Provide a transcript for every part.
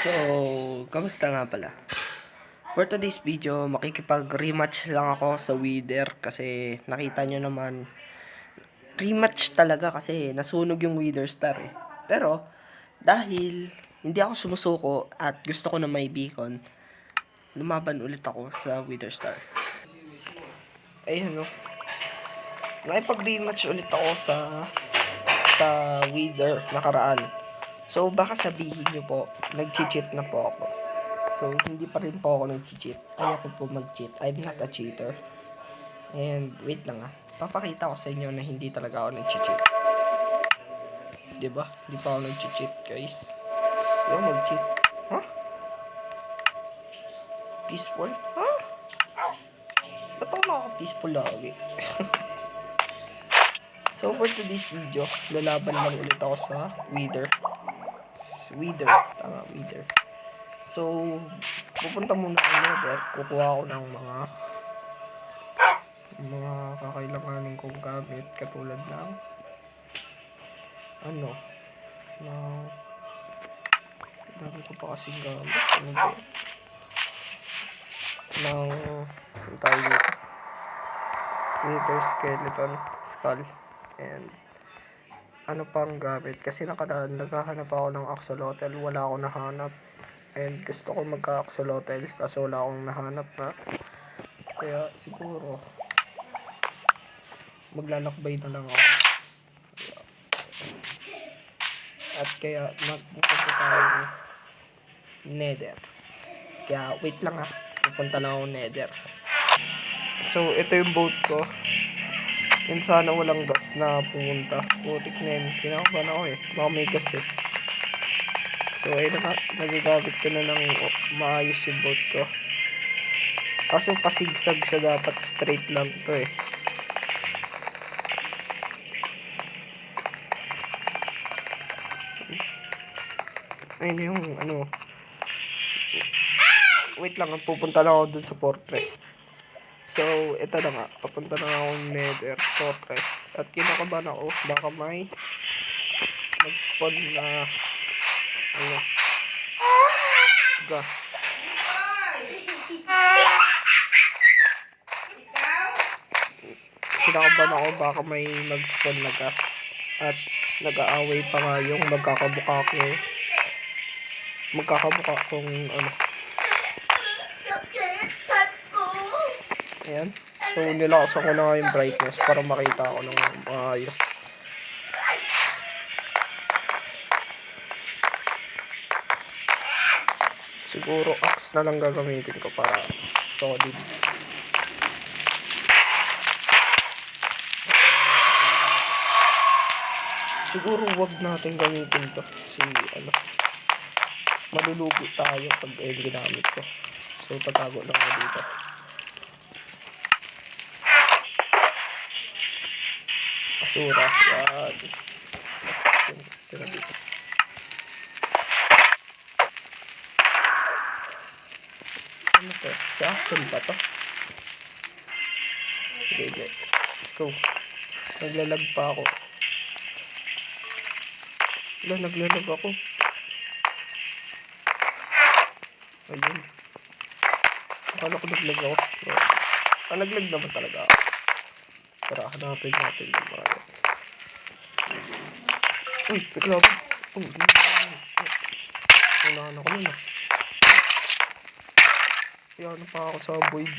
So, kamusta nga pala? For today's video, makikipag-rematch lang ako sa Wither kasi nakita nyo naman, rematch talaga kasi nasunog yung Wither Star eh. Pero, dahil hindi ako sumusuko at gusto ko na may beacon, lumaban ulit ako sa Wither Star. Ayun no. Nakipag-rematch ulit ako sa Wither nakaraan. So, baka sabihin nyo po, nag-cheat na po ako. So, hindi pa rin po ako nag-cheat. Ayoko po mag-cheat. I'm not a cheater. And, wait lang ah. Papakita ko sa inyo na hindi talaga ako nag-cheat. Diba? Hindi pa ako nag-cheat, guys. Hindi ako mag-cheat. Huh? Peaceful? Huh? Ba't ako nakaka-peaceful lagi? So, for today's video, lalaban lang ulit ako sa Wither. Wither. Tama, Wither. So, pupunta muna ako Nether. Kukuha ako ng mga kakailanganin kong gamit. Katulad ng dami ko pa kasing gamit. Ano ba yun? Ang tawag dito. Wither skeleton skull. And ano pang gamit. Kasi naghahanap ako ng axolotl. Wala akong nahanap. And gusto ko magka-axolotl. Kaso wala akong nahanap na. Kaya siguro maglalakbay na lang ako. At kaya magpupunta tayo Nether. Kaya wait lang ha. Pupunta na ako Nether. So ito yung boat ko. Yun sana walang gas na pumunta. Putik na yun. Kinakabahan ako eh. Baka may gas eh. So ayun na, nagagamit ko na ng maayos yung boat ko. Kaso pasigsag siya, dapat straight lang to eh. Ayun yung wait lang, pupunta lang ako dun sa fortress. So, ito na nga, papunta na ako Nether fortress. At kinakabahan ako, baka may mag-spawn na gas. Kinakabahan ako, baka may mag-spawn na gas. At nag-aaway pa nga yung magkakabuka kong ayan. So, nilakasan ko na nga yung brightness para makita ako ng maayos. Siguro axe na lang gagamitin ko para solid. Siguro wag natin gamitin to. Kasi malulugo tayo pag ginamit ko. So, tatago lang ako dito. Basura. Yan. Tira dito. Ano to? Si Axel ba to? Sige. Go. Naglalag pa ako. Naglalag ako. Ayun. Akala ko naglag ako. Naglag naman talaga ako. Tara, hanapin natin yung mga yan. Uy, piklaban. Unahan ako nun ah. Yan pa ako sa void.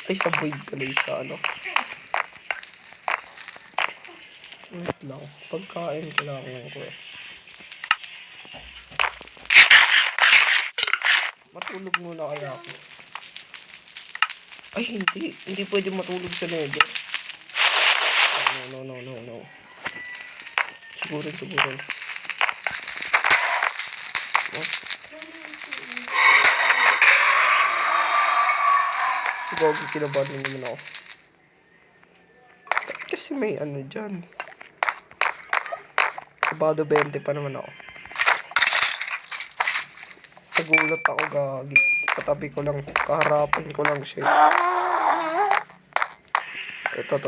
Ay, sa void tuloy sa wait lang. Pagkain kailangan ko eh. Matulog muna kaya ako. Ay, hindi. Hindi pwede matulog sa Nether. No. Siguro. Siguro kinabahan naman ako. Kasi may dyan. Kabado 20 pa naman ako. Nagulat ako, gagi. Katabi ko lang, kaharapin ko lang siya. Ito.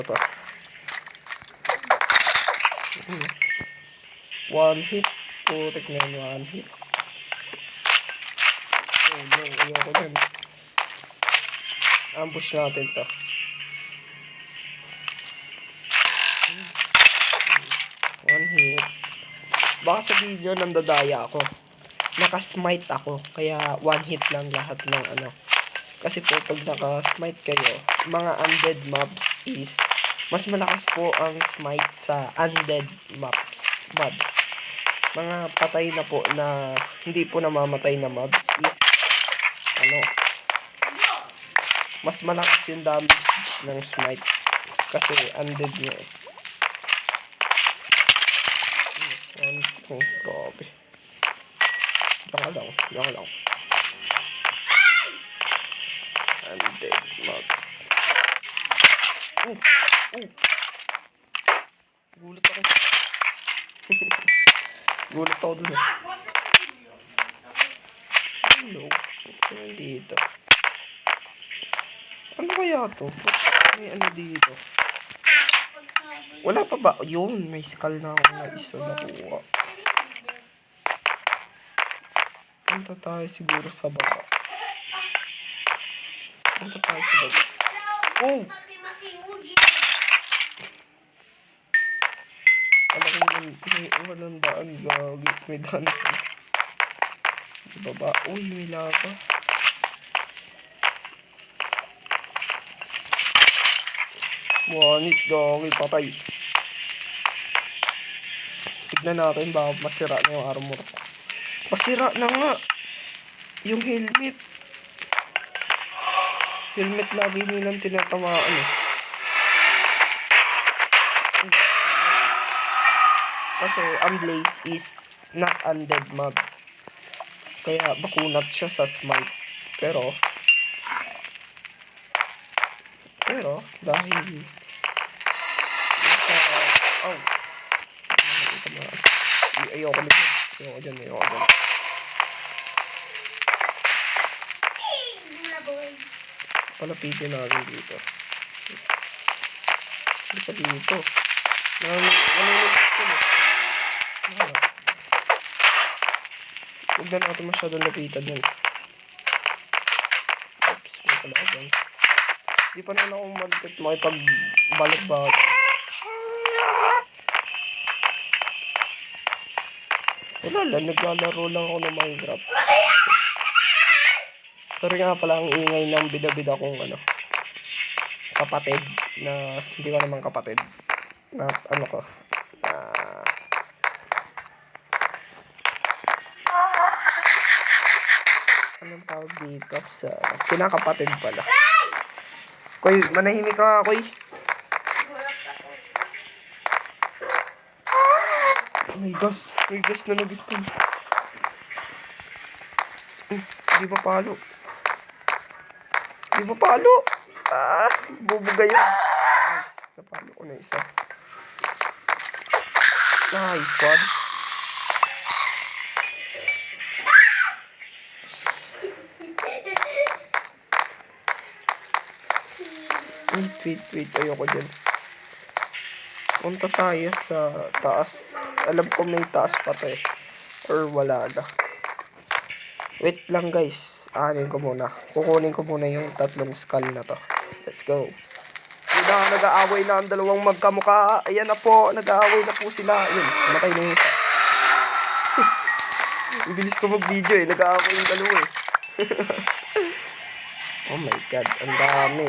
One hit. Putik na yun, one hit. no. Ayoko dyan. Ambush natin to. One hit. Baka sabihin nyo, nandadaya ako. Nakasmite ako. Kaya one hit lang lahat ng ano. Kasi po, pag nakasmite kayo, mga undead mobs is mas malakas po ang smite sa undead mobs. Mga patay na po na hindi po namamatay na mobs is ano, mas malakas yung damage ng smite kasi undead nyo eh. Oh, grabe. Diyan ka lang. Undead mobs. Gulat ako. Gulat ako dun eh. Hello. Ano dito? Ano kaya to? May ano dito? Wala pa ba? Yun, may skull na ako na isa nakuha. Punta tayo siguro sa baba. Oh! Alam ko may walang daan. Gagi. May daan sa baba. Uy, may lava. Wanit, gagi. Patay. Tignan natin baka masira na yung armor ko. Masira na nga. Yung helmet. Helmet lagi nilang tinatamaan eh. Kasi ang Blaze is not undead mobs. Kaya bakunat siya sa smite. Pero dahil oh. Ayoko dyan. Palapitin natin dito. Dito. Nanunod ko na. Huwag na natin masyadong lapitan yan. Oops, may kalaban. Di pa na ako malapit makipag-balik-balik. Wala lang, naglalaro lang ako ng Minecraft. Sorry nga pala ang ingay ng bida-bida kong kapatid na hindi ko naman kapatid. Na anong tawag dito sa kinakapatid pala. Koy, manahimik ka nga, Koy. May gas na nag-spawn. Di ba palo? Bubugay yan. Nice, napalo ko na isa. Nice, squad. Wait, ayoko dyan. Punta tayo sa taas. Alam ko may taas pa to eh. Or wala na. Wait lang guys. Kukunin ko muna yung 3 skull na to. Let's go. Nag-aaway na ang dalawang magkamukha. Ayan na po. Nag-aaway na po sila. Yun, namatay na yung isa. Ang bilis ko mag-video eh. Nag-aaway yung dalawa eh. Oh my god. Ang dami.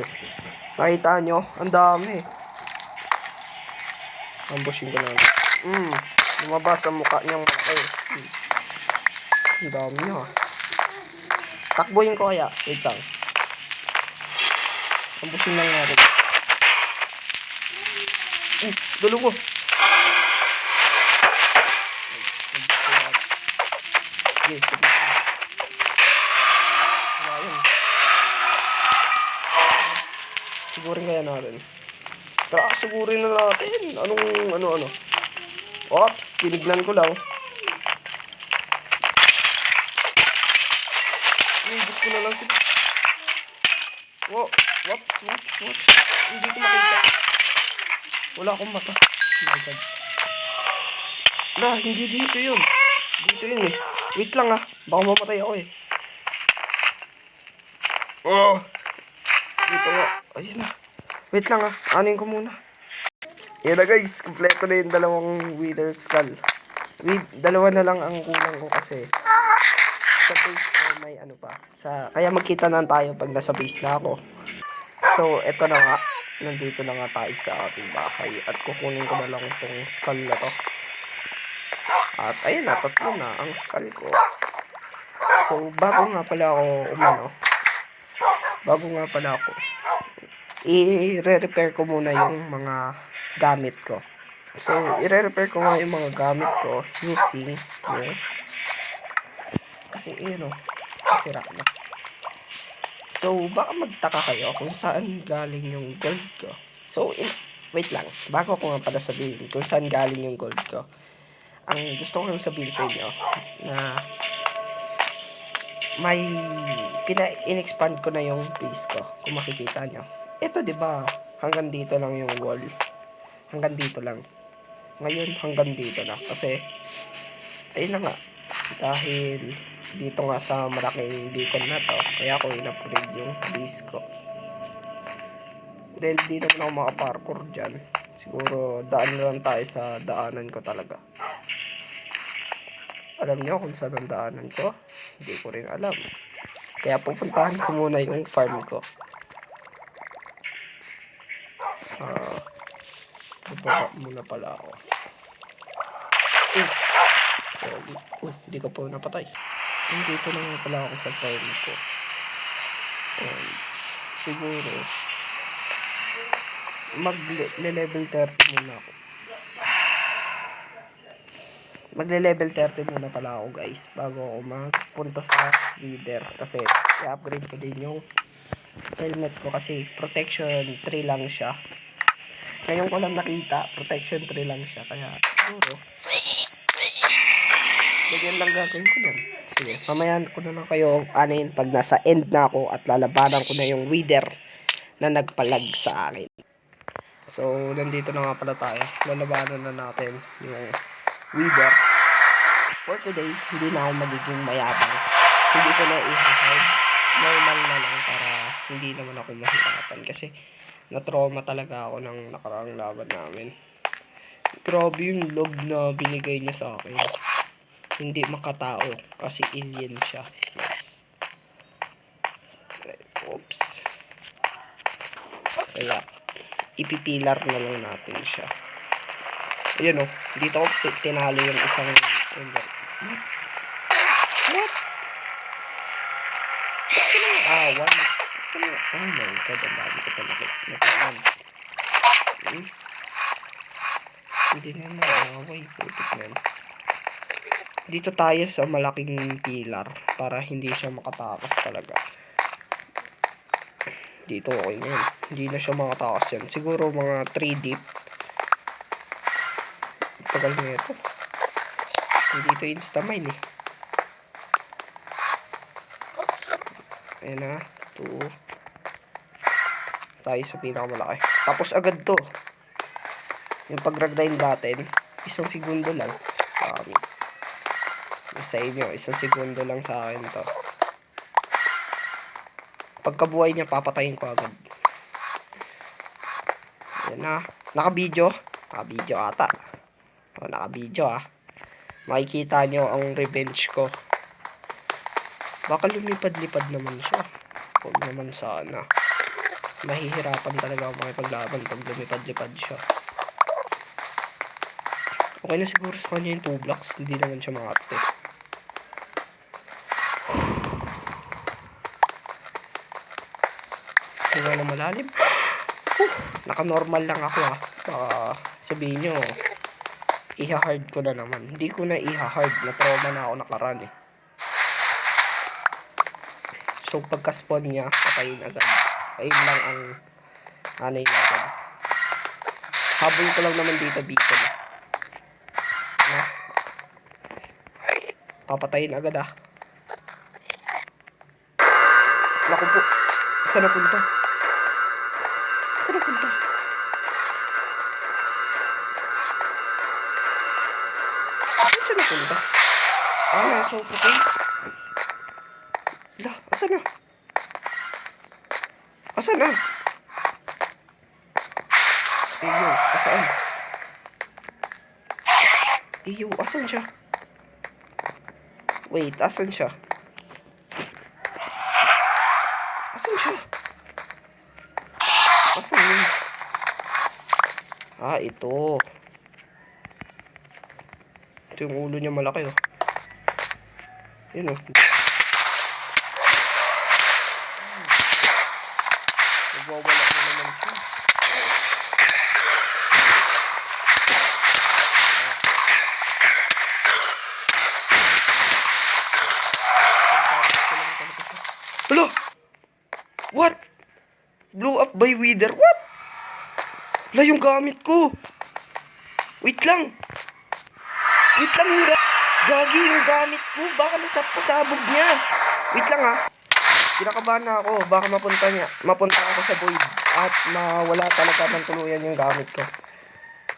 Nakita nyo? Ang dami. Ambushin ko na. Lumabas ang mukha niyang malaki. Ang dami nyo ah. Takbuhin ko kaya. Wait lang. Ambushin lang natin. Dalawa. Okay, sigurin kaya natin. Sigurin na natin. Ano. Oops, tinignan ko lang. Gusto ko na lang sila. Whoops. Hindi ko makita. Wala akong mata. Oh my god. Hindi dito yun. Dito yun eh. Wait lang ah. Baka mamatay ako eh. Oh! Dito nga. Ayun na. Wait lang ah. Anin ko muna. Yan na guys. Kompleto na yung dalawang wither skull. Dalawa na lang ang kulang ko kasi sa base ko may ano pa. Kaya magkita na tayo pag nasa base na ako. So, eto na nga. Nandito na nga tayo sa ating bahay. At kukunin ko na lang itong skull na to. At ayun na, tatlo na ang skull ko. So, bago nga pala ako, i-repair ko muna yung mga gamit ko. So, i-repair ko nga yung mga gamit ko using yung kasi sira na. So, baka magtaka kayo kung saan galing yung gold ko. So, wait lang. Bago ko nga pala sabihin kung saan galing yung gold ko. Ang gusto ko lang sabihin sa inyo na may in-expand ko na yung base ko. Kung makikita nyo. Ito, diba, hanggang dito lang yung wall. Hanggang dito lang. Ngayon, hanggang dito na. Kasi, ayun na nga. Dahil, dito nga sa malaking beacon na to, kaya ako in-upgrade yung base ko. Dahil di naman ako makaparkour dyan. Siguro, daan na lang tayo sa daanan ko talaga. Alam nyo kung saan ang daanan ko? Hindi ko rin alam. Kaya pupuntahan ko muna yung farm ko. Bubaba muna pala ako. Hindi ko po napatay. Dito na nga pala ako sa farm ko. Siguro, magle-level 30 muna ako. Magle-level 30 muna pala ako guys bago ako magpunta sa leader kasi i-upgrade ko din yung helmet ko kasi protection 3 lang siya. Ngayon ko lang nakita protection 3 lang siya kaya siguro ganyan lang gagawin ko yan. Sige, mamaya ko na lang kayo anin pag nasa end na ako at lalabanan ko na yung wither na nagpalag sa akin. So, nandito na nga pala tayo. Lalabanan na natin yung wither. For today, hindi na ako magiging mayabang. Hindi ko na i-hard. Normal na lang para hindi naman ako mahirapan. Kasi na-trauma talaga ako ng nakaraang laban namin. Grabe yung log na binigay niya sa akin. Hindi makatao kasi alien siya. Nice. Oops. Kaya, ipipilar na lang natin siya. Ayun o, dito ko tinalo yung isang ender. What? Awan. Oh my god, ang dami ko pa nakita. Hindi na naaway. Putik na. Dito tayo sa malaking pilar para hindi siya makatakas talaga. Dito okay na yun. Hindi na siya makatakas yan. Siguro mga 3 deep. Tagal na ito. Dito insta-mine eh. Ayan na. 2. Tayo sa pinakamalaki. Tapos agad to. Yung pag-grind natin, 1 segundo lang. Promise. Sa inyo, 1 segundo lang sa akin to. Pagkabuhay niya, papatayin ko agad. Ayan na. Naka-video. Naka-video ata. O, naka-video ah. Makikita nyo ang revenge ko. Baka lumipad-lipad naman siya. Huwag naman sana. Mahihirapan talaga ako makipaglaban pag lumipad-lipad siya. Okay na siguro sa kanya yung 2 blocks. Hindi naman siya makakate. Diba na malalim? Naka-normal lang ako ah. Sabihin nyo, iha-hard ko na naman. Hindi ko na iha-hard. Na-trauma na ako nakaraan eh. So, pagka-spawn niya, patayin agad. Ayun lang ang anay natin. Habol ko lang naman dito beacon. Ano? Papatayin agad ah. Naku po. Saan napunta? Saan napunta? Saan siya napunta? Nasa okay. Asan na? Asan na? Iyo, asaan? Iyo, asan siya? Wait, asan siya? Asan siya? Asan yun? Ah, ito. Ito yung ulo niya malaki, oh. Yun, oh. Nagwawala na naman siya. Hello? What? Blew up by Wither? What? Wala yung gamit ko. Wait lang. Wait lang yung gagi yung gamit ko. Baka nasa pasabog niya. Wait lang ha. Kinakabahan na ako. Baka mapunta ako sa void. At mawala talaga ng tuluyan yung gamit ko.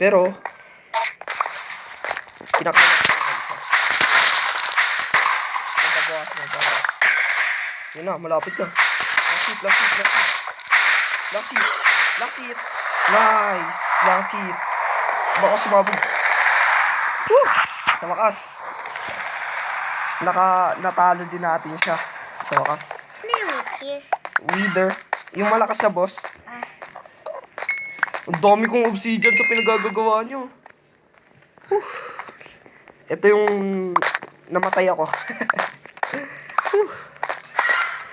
Pero, kinakabahan ko siya. Pagbabawas na ito. Yun na, malapit na. Last hit. Nice. Last hit. Baka sumabog. Woo! Sa wakas. Natalo din natin siya. Sa wakas. Wither. Yung malakas na boss. Ang dami kong obsidian sa pinagagagawa nyo. Whew. Ito yung namatay ako.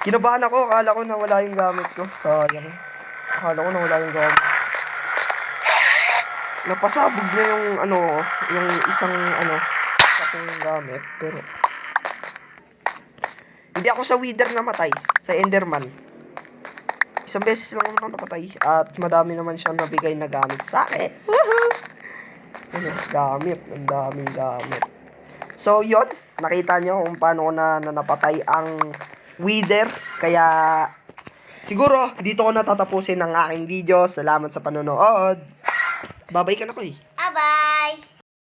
Kinabahan ako. Akala ko nawala yung gamit ko. Sayang. Akala ko nawala yung gamit. Napasabog niya yung yung isang sa kong gamit. Pero hindi ako sa Wither namatay. Sa Enderman. Isang beses lang ako napatay. At madami naman siyang nabigay na gamit sa akin. Woohoo! Gamit. Ang daming gamit. So, yun. Nakita nyo kung paano ko na napatay ang Wither. Kaya, siguro, dito ko natatapusin ang aking video. Salamat sa panonood. Babay ka na ko eh. Bye-bye!